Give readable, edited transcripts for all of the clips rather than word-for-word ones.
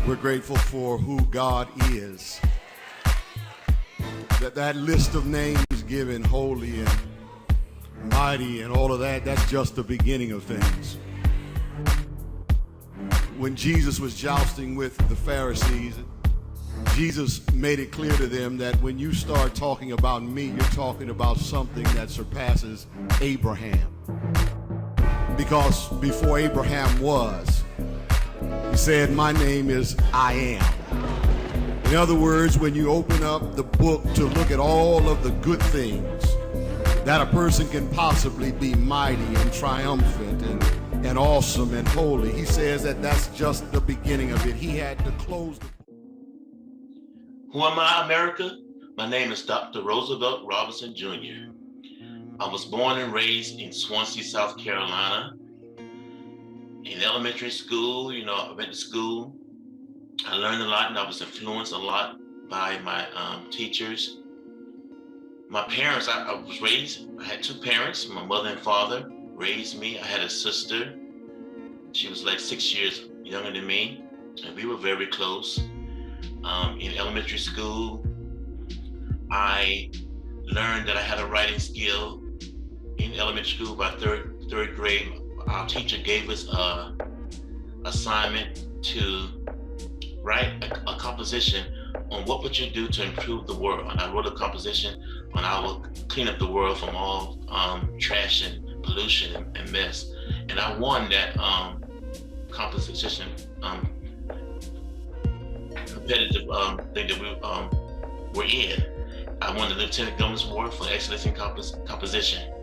We're grateful for who God is. That list of names given, holy and mighty and all of that, that's just the beginning of things. When Jesus was jousting with the Pharisees, Jesus made it clear to them that when you start talking about me, you're talking about something that surpasses Abraham. Because before Abraham was, he said, my name is I am. In other words, when you open up the book to look at all of the good things that a person can possibly be, mighty and triumphant and awesome and holy, he says that that's just the beginning of it. He had to close the book. Who am I, America? My name is Dr. Roosevelt Robinson Jr. I was born and raised in Swansea, South Carolina. In elementary school, I went to school. I learned a lot and I was influenced a lot by my teachers. My parents, I was raised, I had two parents, my mother and father raised me. I had a sister. She was like 6 years younger than me, and we were very close. In elementary school, I learned that I had a writing skill. In elementary school, by third grade, our teacher gave us an assignment to write a composition on what would you do to improve the world. And I wrote a composition on how I would clean up the world from all trash and pollution and mess. And I won that composition competitive thing that we were in. I won the Lieutenant Governor's Award for excellence in composition.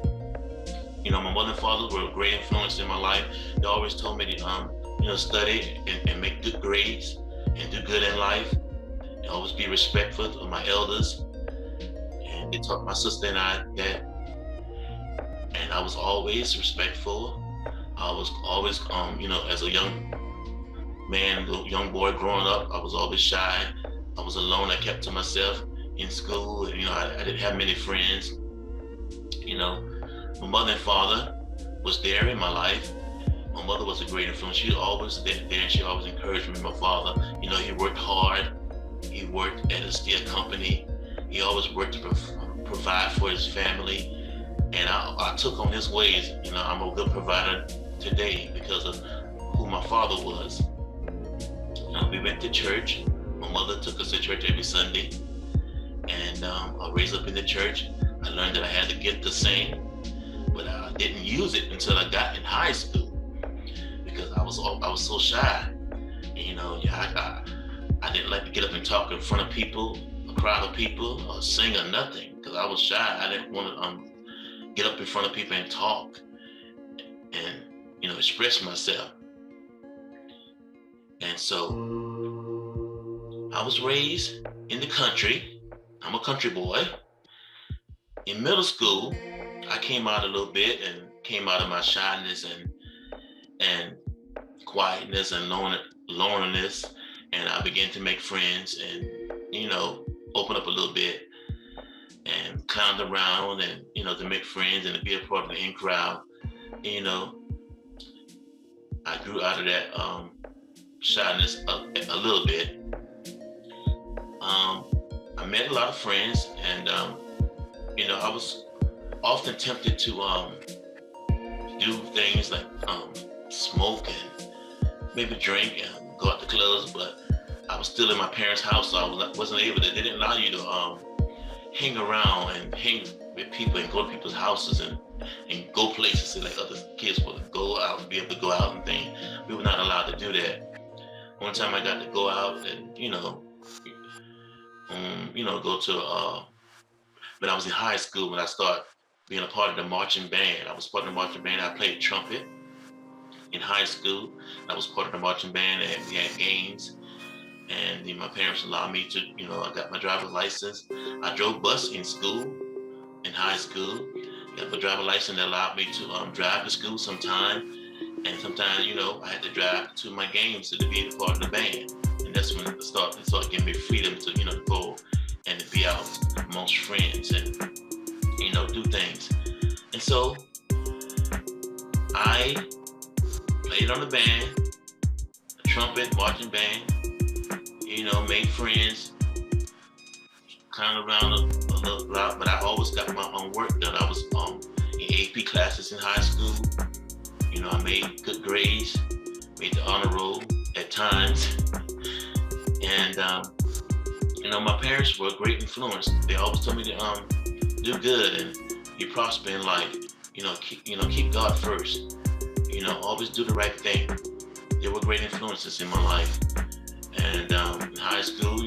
My mother and father were a great influence in my life. They always told me to, study and make good grades and do good in life. And always be respectful of my elders. And they taught my sister and I that. And I was always respectful. I was always, as a young man, young boy growing up, I was always shy. I was alone. I kept to myself in school. I didn't have many friends. My mother and father was there in my life. My mother was a great influence. She always there and she always encouraged me. My father, he worked hard. He worked at a steel company. He always worked to provide for his family. And I took on his ways. I'm a good provider today because of who my father was. We went to church. My mother took us to church every Sunday. And I was raised up in the church. I learned that I had the gift to sing, but I didn't use it until I got in high school because I was so shy. I didn't like to get up and talk in front of people, a crowd of people, or sing or nothing because I was shy. I didn't want to get up in front of people and talk and express myself. And so I was raised in the country. I'm a country boy. In middle school, I came out a little bit and came out of my shyness and quietness and loneliness, and I began to make friends and open up a little bit and clown around and to make friends and to be a part of the in crowd. I grew out of that shyness a little bit. I met a lot of friends, and I was often tempted to do things like smoke and maybe drink and go out to clubs, but I was still in my parents' house, so I wasn't able to. They didn't allow you to hang around and hang with people and go to people's houses and go places like other kids would go out and be able to go out and things. We were not allowed to do that. One time I got to go out and go to when I was in high school, when I started being a part of the marching band. I was part of the marching band. I played trumpet in high school. I was part of the marching band, and we had games. And my parents allowed me to, I got my driver's license. I drove bus in school, in high school. Got my driver's license that allowed me to drive to school sometime. And sometimes, I had to drive to my games to be a part of the band. And that's when it started giving me freedom to, go and to be out amongst friends and, do things. And so I played on the band, the trumpet, marching band, made friends, kind of around a little lot, but I always got my own work done. I was in AP classes in high school. I made good grades, made the honor roll at times. And, my parents were a great influence. They always told me to do good and you prosper in life. Keep God first. Always do the right thing. They were great influences in my life. And in high school,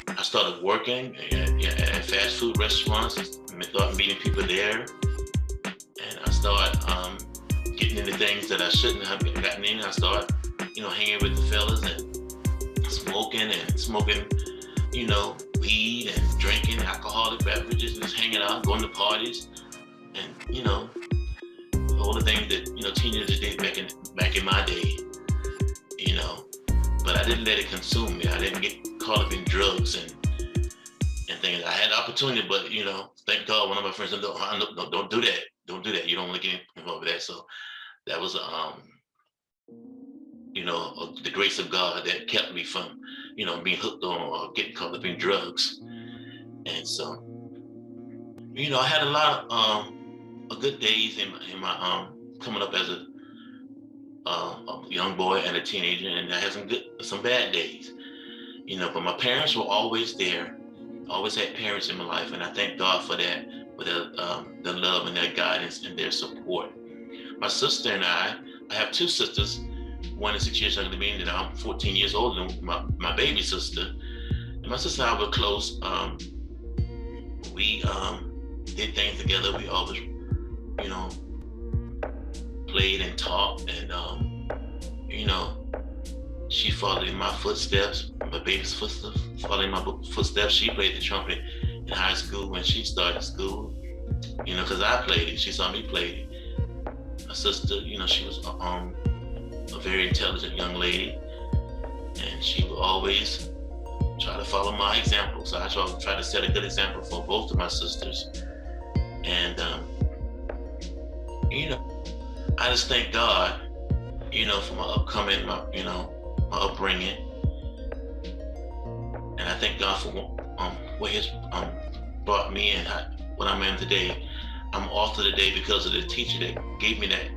I started working at fast food restaurants. I started meeting people there. And I started getting into things that I shouldn't have gotten in. I started, hanging with the fellas and smoking, weed and drinking alcoholic beverages and just hanging out, going to parties, and all the things that teenagers did back in my day. But I didn't let it consume me. I didn't get caught up in drugs and things. I had the opportunity, but thank God, one of my friends said, no, don't do that. Don't do that. You don't want to get involved with that. So that was the grace of God that kept me from being hooked on or getting caught up in drugs. And so I had a lot of good days in my coming up as a young boy and a teenager, and I had some bad days, but my parents were always there. Always had parents in my life, and I thank God for that, for their love and their guidance and their support. My sister and I have two sisters. One is 6 years younger than me, and I'm 14 years older than my baby sister. And my sister and I were close. We did things together. We always, played and talked, and she followed in my footsteps. My baby's footsteps, following my footsteps. She played the trumpet in high school when she started school. Because I played it. She saw me play it. My sister, she was a very intelligent young lady, and she would always try to follow my example. So I try to set a good example for both of my sisters. And I just thank God, for my upbringing, and I thank God for where He's brought me and what I'm in today. I'm author today because of the teacher that gave me that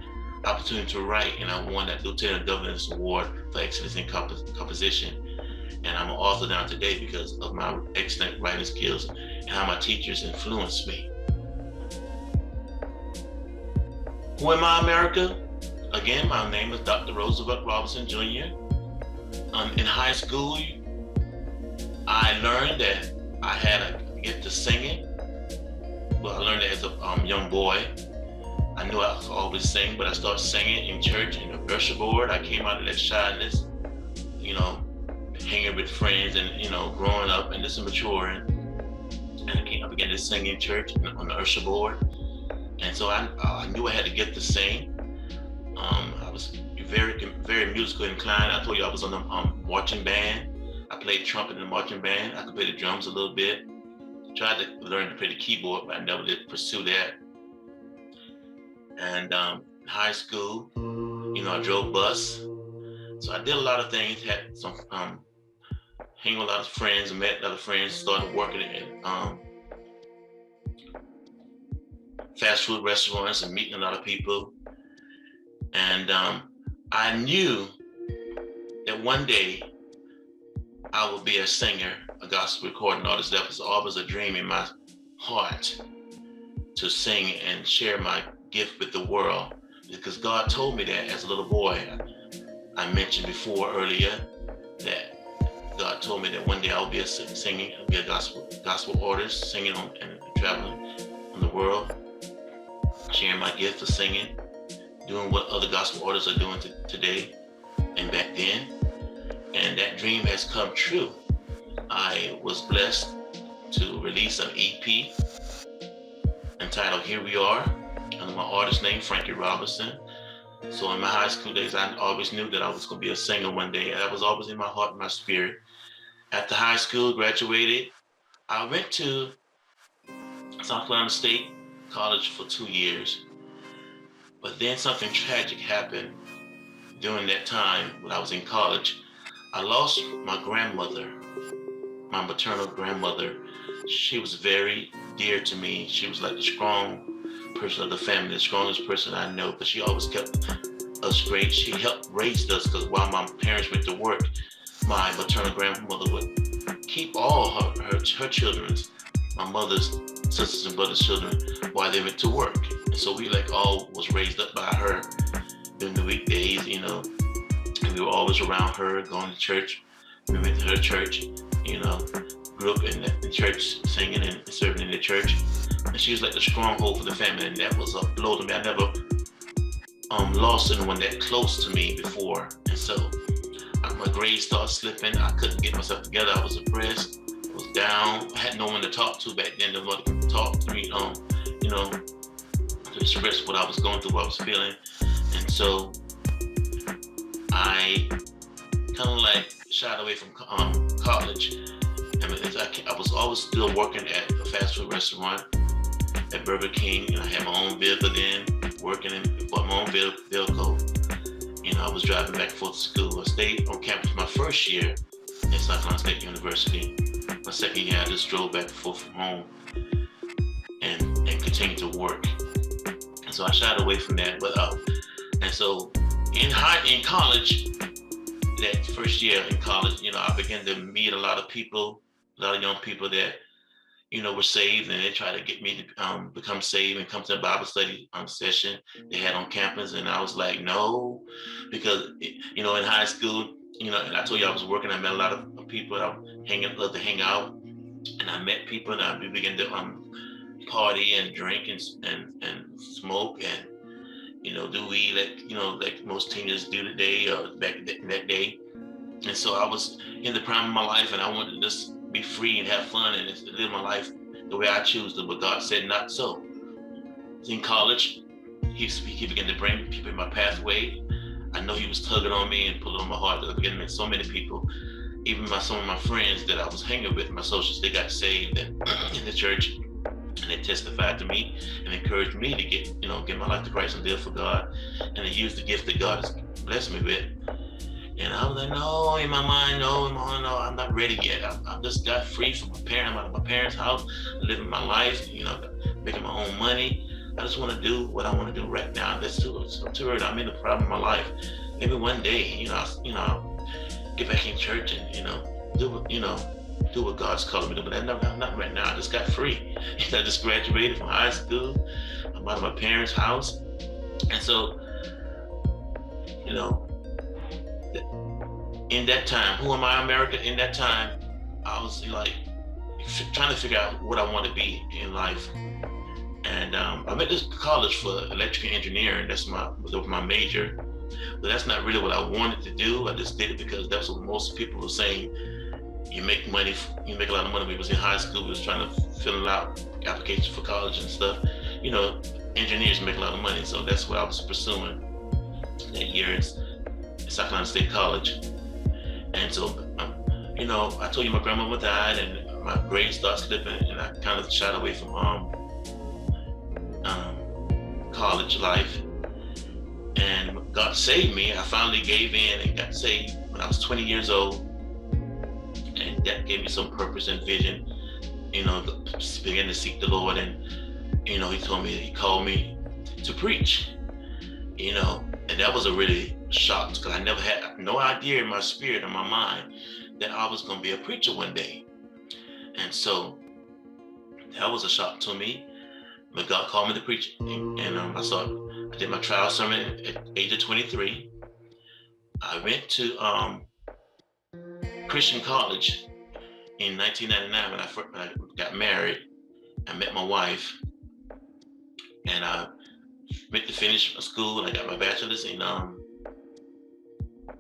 opportunity to write, and I won that Lieutenant Governor's Award for Excellence in Composition. And I'm an author now today because of my excellent writing skills and how my teachers influenced me. Who am I, America? Again, my name is Dr. Roosevelt Robinson Jr. In high school, I learned that I had a gift to singing. Well, I learned that as a young boy. I knew I could always sing, but I started singing in church in the usher board. I came out of that shyness, hanging with friends and, growing up and just maturing. And I began to sing in church on the usher board. And so I knew I had to get to sing. I was very, very musical inclined. I told you I was on the marching band. I played trumpet in the marching band. I could play the drums a little bit. Tried to learn to play the keyboard, but I never did pursue that. And in high school, I drove bus. So I did a lot of things, had some, hanging with a lot of friends, met a lot of friends, started working in fast food restaurants and meeting a lot of people. And I knew that one day I would be a singer, a gospel recording artist. That was always a dream in my heart, to sing and share my gift with the world, because God told me that as a little boy. I mentioned before earlier that God told me that one day I'll be singing, I'll be a gospel artist, singing and traveling on the world, sharing my gift of singing, doing what other gospel artists are doing today and back then. And that dream has come true. I was blessed to release an EP entitled Here We Are, under my artist name, Frankie Robinson. So in my high school days, I always knew that I was going to be a singer one day. That was always in my heart and my spirit. After high school, graduated, I went to South Carolina State College for 2 years. But then something tragic happened during that time when I was in college. I lost my grandmother, my maternal grandmother. She was very dear to me. She was like the strong person of the family, the strongest person I know, but she always kept us great. She helped raise us because while my parents went to work, my maternal grandmother would keep all her children's, my mother's sisters and brothers' children while they went to work. And so we like all was raised up by her during the weekdays, and we were always around her, going to church. We went to her church, grew up in the church, singing and serving in the church. And she was like the stronghold for the family, and that was a blow to me. I never lost anyone that close to me before. And so my grades started slipping. I couldn't get myself together. I was depressed. I was down. I had no one to talk to back then. No one to talk to me, to express what I was going through, what I was feeling. And so I kind of like shied away from college. I was always still working at a fast food restaurant at Burger King, and I had my own vehicle then, working and bought my own vehicle. I was driving back and forth to school. I stayed on campus my first year at South Carolina State University. My second year, I just drove back and forth from home and continued to work. And so I shied away from that. And so in college, that first year in college, I began to meet a lot of people, a lot of young people that, were saved, and they tried to get me to become saved and come to a Bible study session they had on campus. And I was like, no, because, in high school, and I told you I was working, I met a lot of people that I loved to hang out, and I met people, and we began to party and drink and smoke and, do weed like most teenagers do today or back in that day. And so I was in the prime of my life, and I wanted to just be free and have fun and just live my life the way I choose to, but God said not so. In college, he began to bring people in my pathway. I know he was tugging on me and pulling on my heart. I began to meet so many people, even some of my friends that I was hanging with, my associates, they got saved in the church, and they testified to me and encouraged me to get my life to Christ and live for God, and they used the gift that God has blessed me with. And I was like, no, in my mind, no, I'm not ready yet. I just got free from my parents. I'm out of my parents' house, living my life, making my own money. I just want to do what I want to do right now. That's too early. I'm in the prime of my life. Maybe one day, I'll get back in church and, do what God's calling me to do. But not right now. I just got free. I just graduated from high school. I'm out of my parents' house. And so, in that time, who am I, America? In that time, I was like trying to figure out what I want to be in life. And I went to college for electrical engineering. That was my major. But that's not really what I wanted to do. I just did it because that's what most people were saying. You make money, you make a lot of money. We was in high school, we was trying to fill out applications for college and stuff. Engineers make a lot of money. So that's what I was pursuing that year at South Carolina State College. And so, I told you my grandmama died, and my grades started slipping, and I kind of shied away from college life. And God saved me. I finally gave in and got saved when I was 20 years old, and that gave me some purpose and vision. Began to seek the Lord, and He called me to preach. And that was a really shock, because I never had no idea in my spirit or my mind that I was going to be a preacher one day. And so that was a shock to me. But God called me to preach, and I did my trial sermon at the age of 23. I went to Christian college in 1999 when I got married. I met my wife, and I went to finish school, and I got my bachelor's in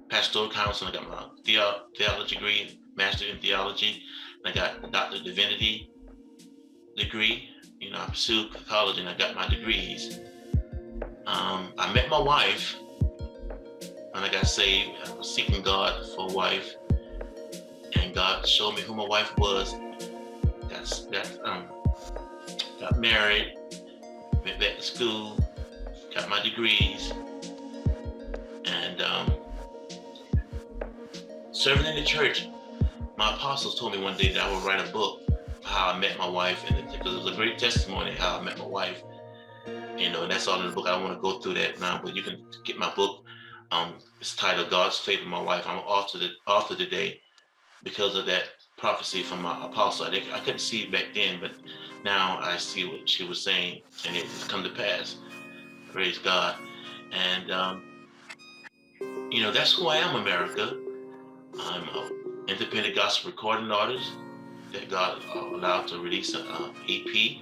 pastoral counseling. I got my theology degree, master in theology, and I got a doctor of divinity degree. I pursued college, and I got my degrees. I met my wife when I got saved. I was seeking God for a wife, and God showed me who my wife was. Got married, went back to school, got my degrees, and serving in the church, my apostles told me one day that I would write a book how I met my wife, and because it was a great testimony how I met my wife. You know, and that's all in the book. I don't want to go through that now, but you can get my book. It's titled God's Favor My Wife. I'm an author today because of that prophecy from my apostle. I couldn't see it back then, but now I see what she was saying, and it has come to pass. Praise God. And, you know, that's who I am, America. I'm an independent gospel recording artist that God allowed to release an EP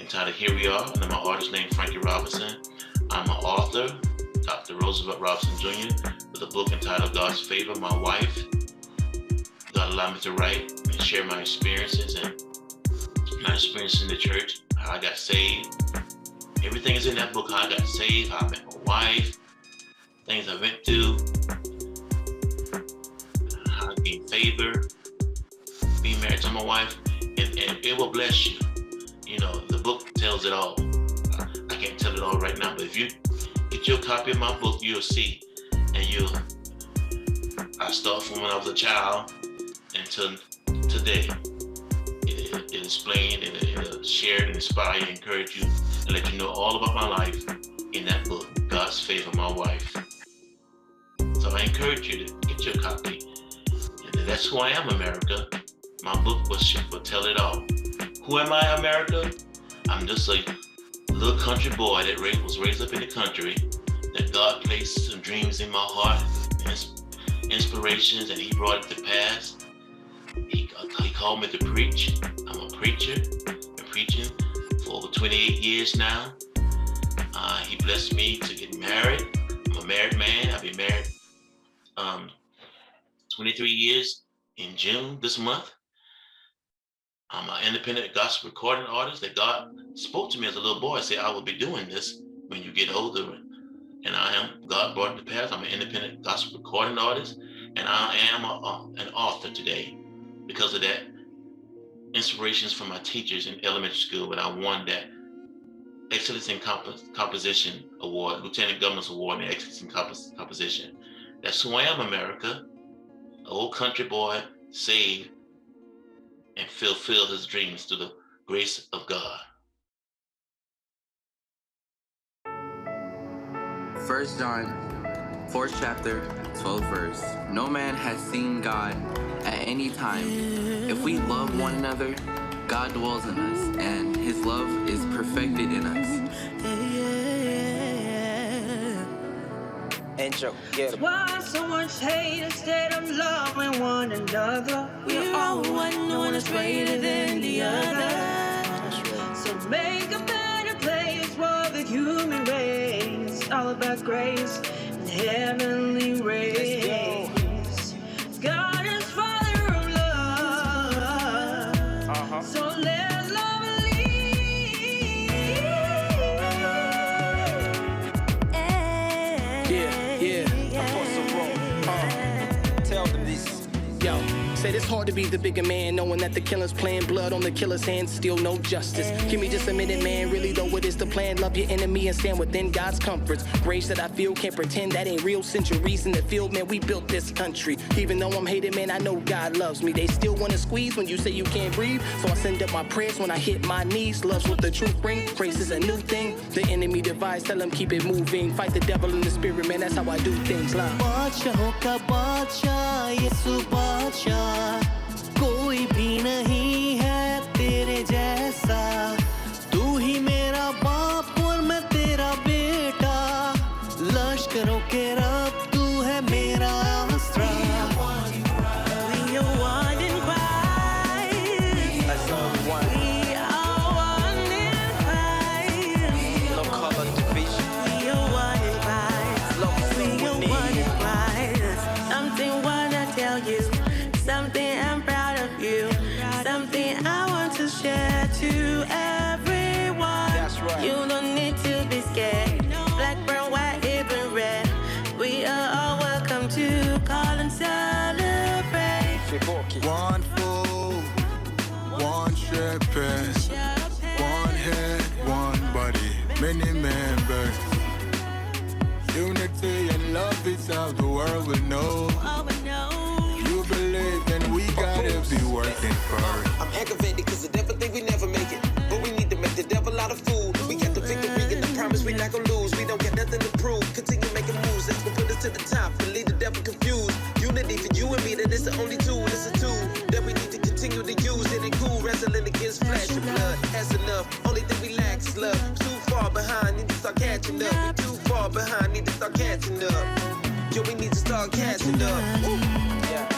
entitled Here We Are, and I'm an artist named Frankie Robinson. I'm an author, Dr. Roosevelt Robinson Jr., with a book entitled God's Favor My Wife. God allowed me to write and share my experiences and my experiences in the church, how I got saved. Everything is in that book, how I got saved, how I met my wife, things I went through, how I gained favor, being married to my wife, and it will bless you. You know, the book tells it all. I can't tell it all right now, but if you get your copy of my book, you'll see. And I start from when I was a child until today. It explained and it'll share and inspire and encourage you and let you know all about my life in that book, God's Favor My Wife. So I encourage you to get your copy. And that's who I am, America. My book will tell it all. Who am I, America? I'm just a little country boy that was raised up in the country, that God placed some dreams in my heart, inspirations, and He brought it to pass. He called me to preach. I'm a preacher. Been preaching for over 28 years now. He blessed me to get married. I'm a married man. I've been married 23 years in June this month. I'm an independent gospel recording artist that God spoke to me as a little boy. Said, I will be doing this when you get older. And I am. God brought it to pass. I'm an independent gospel recording artist. And I am an author today. Because of that, inspirations from my teachers in elementary school, but I won that Excellence in Composition Award, Lieutenant Governor's Award in Excellence in Composition. That's who I am, America. An old country boy, saved, and fulfill his dreams through the grace of God. 1 John, 4th chapter, 12th verse. No man has seen God at any time. If we love one another, God dwells in us, and His love is perfected in us. Intro, get 'em. Why so much hate instead of loving one another? We're all one, no one is greater than the other. So make a better place for the human race. All about grace and heavenly rays. God is Father of love. So let love lead. Yeah, I'm for some wrong. Tell them this. Yo, said it's hard to be the bigger man, knowing that the killer's playing blood on the killer's hands, still no justice. Give me just a minute, man, really though what is the plan? Love your enemy and stand within God's comforts. Grace that I feel, can't pretend that ain't real. Centuries in the field, man, we built this country. Even though I'm hated, man, I know God loves me. They still wanna squeeze when you say you can't breathe, so I send up my prayers when I hit my knees. Love's what the truth brings, grace is a new thing. The enemy divides, tell them keep it moving. Fight the devil in the spirit, man, that's how I do things. Love. कोई भी नहीं है तेरे जैसा तू ही मेरा बाप और मैं तेरा बेटा लश्करों के रब तू है मेरा आसरा We are one in Christ. Let's go, one. We are one in Christ. No color division. We are one in Christ. Love We with are me. one in Christ. Something wanna tell you. Something I'm proud of you. Something I want to share to everyone. That's right. You don't need to be scared. Black, brown, white, even red. We are all welcome to call and celebrate. One food, one shepherd, one head, one body, many members. Unity and love is how the world will know. Oh, no. working for it. I'm aggravated cause the devil think we never make it. But we need to make the devil out of fool. We got the victory and the promise we not gonna lose. We don't got nothing to prove. Continue making moves, that's gonna put us to the top and leave the devil confused. Unity for you and me, that is the only tool. It's a tool that we need to continue to use. It ain't cool wrestling against flesh and blood. That's enough. Only thing we lack is love. Too far behind, need to start catching up. We too far behind, need to start catching up. Yo, we need to start catching up. Woo. Yeah.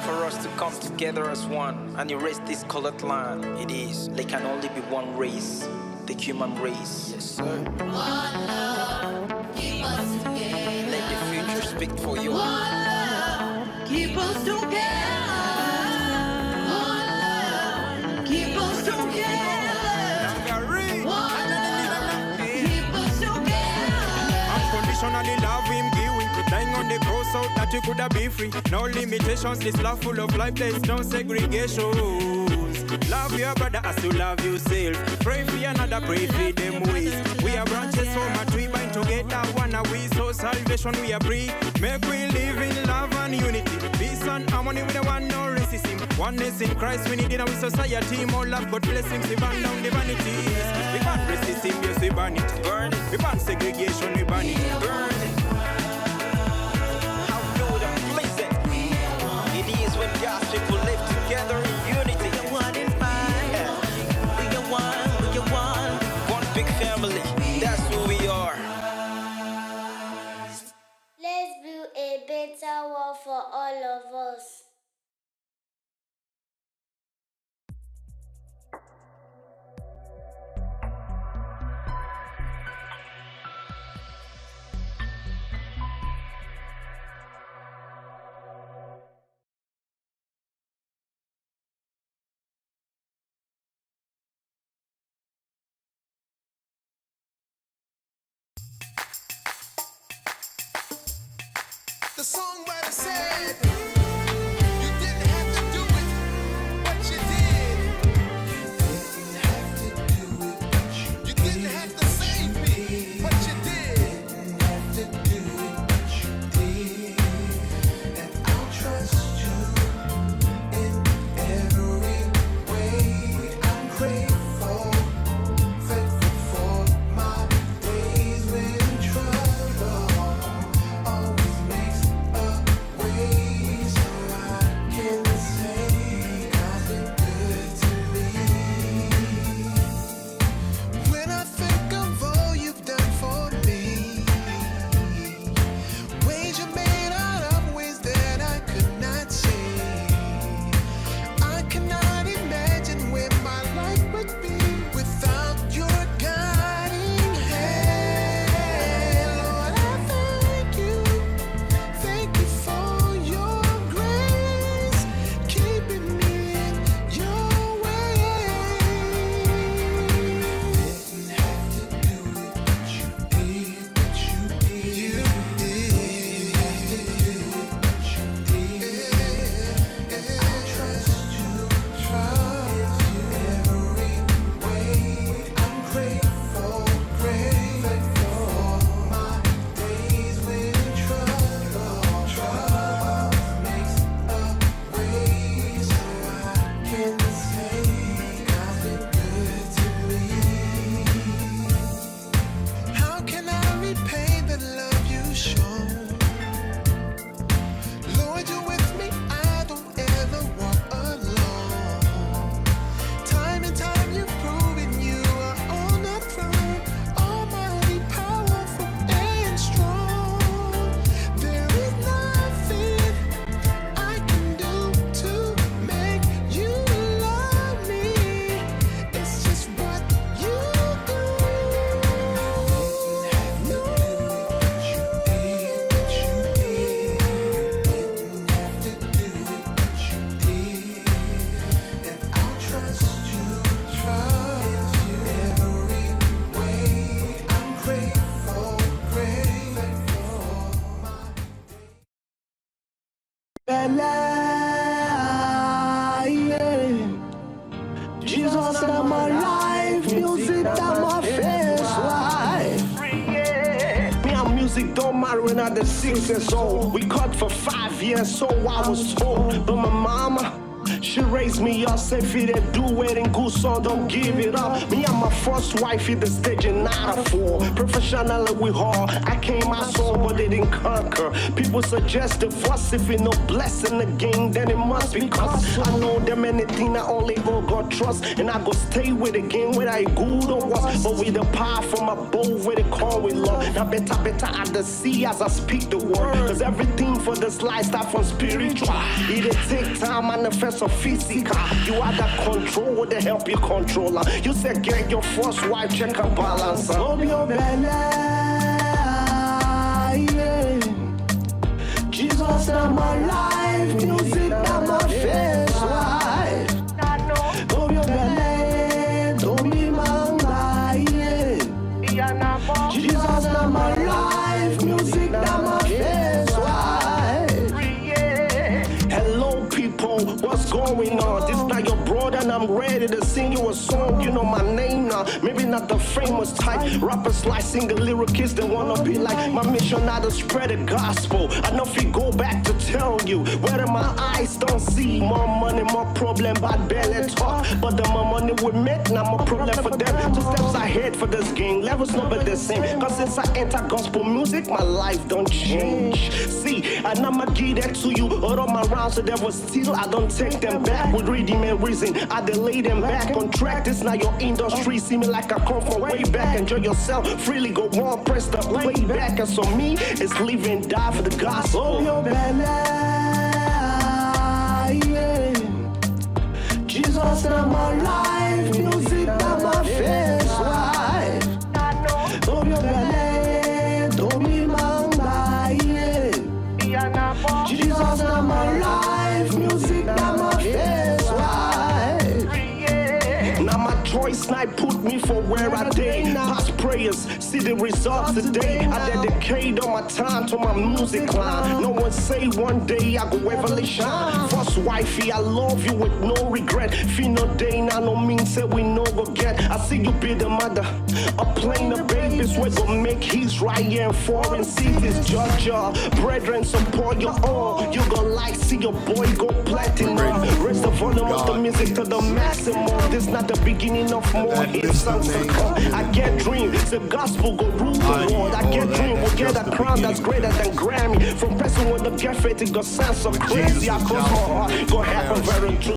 For us to come together as one and erase this colored line. It is, there can only be one race, the human race. Yes, sir. One love, keep us together. Let the future speak for you. One love, keep us together. One love, keep us together. One love, keep us together. Unconditionally love him, give him. Dying on the cross so that you could have been free. No limitations, this love full of life, there is no segregations. Love your brother as you love yourself. Pray for another, pray for them ways. We are branches so much, we bind together, one are we, so salvation we are free. Make we live in love and unity. Peace and harmony with the one, no racism. Oneness in Christ, we need in our society. More love, God blessings, we ban down the vanities. We ban racism, yes, we ban it. Burn it. We ban segregation, we ban it. Burn it. When God's people live together in unity. We are one in five. We are one, we are one. One big family, that's who we are. Let's build a better world for all of us. The songwriter said, you didn't have to do it, but you did. You didn't have to save me, but you did. And I'll trust you in every way. I'm grateful, thankful for my days when trouble always makes a way. Jesus in my life, music that my face life. Me and music don't matter when I'm 6 years old. We cut for 5 years, so I was told. But my mama, she raised me up, said if you didn't do it in good song, don't give it up. Me and my first wife hit the stage in 9-4. Professionally we hard, I came my soul, but they didn't conquer. People suggest divorce if you no blessing the game, then it must be cause I know them anything I only God trust, and I go stay with the game whether I good or what. But with the power from above, where they call with love. Now better I the see as I speak the word, cause everything for this life start from spiritual. It take time, manifest of physical. You are the control to help you controller. You said get your first wife, check her balance. Love your belly, yeah. Jesus in my life, music in my face life. Love your belly, don't be manga, yeah. Jesus in my life, music in my face life. Hello people, what's going on? This not your brother and I'm ready to sing you a song. You know my name now, maybe not the famous type. Rappers like single lyricists, they wanna be like. My mission now to spread the gospel. I know if you go back to tell you, whether my eyes don't see. More money, more problem, bad belly talk. But the more money we make, now more problem for them. 2 steps ahead for this game, levels not but the same. Cause since I enter gospel music, my life don't change. See, and I'ma give that to you. All of my rounds, so there was still, I don't take them back. With rhythm and reason, I delay them back on track. This not your industry, see me like I come from way back. Enjoy yourself, freely go on, press the playback. And so me, it's live and die for the gospel. Your belly, yeah. Jesus in my life, music in my face life. Love your belly, don't be manga, yeah. Jesus in my life, music in my face life. Now my choice night put me for where I did. Past prayers, see the results today. I dedicate all my time to my music line. No one say one day I go ever shine. First wifey, I love you with no regret. Feel no day now, no means say we no go get. I see you be the mother, a plane of babies. We gon' make his right here in foreign cities. Georgia, brethren, support your own. You gon' like see your boy go platinum. Raise the volume of the music to the maximum. This not the beginning of more hits songs to come. I get dreams, the gospel go rule the world. I get dream, we'll get a crown that's greater than Grammy. From person with the get faith, it go sound so crazy. I close my heart, go happen very true.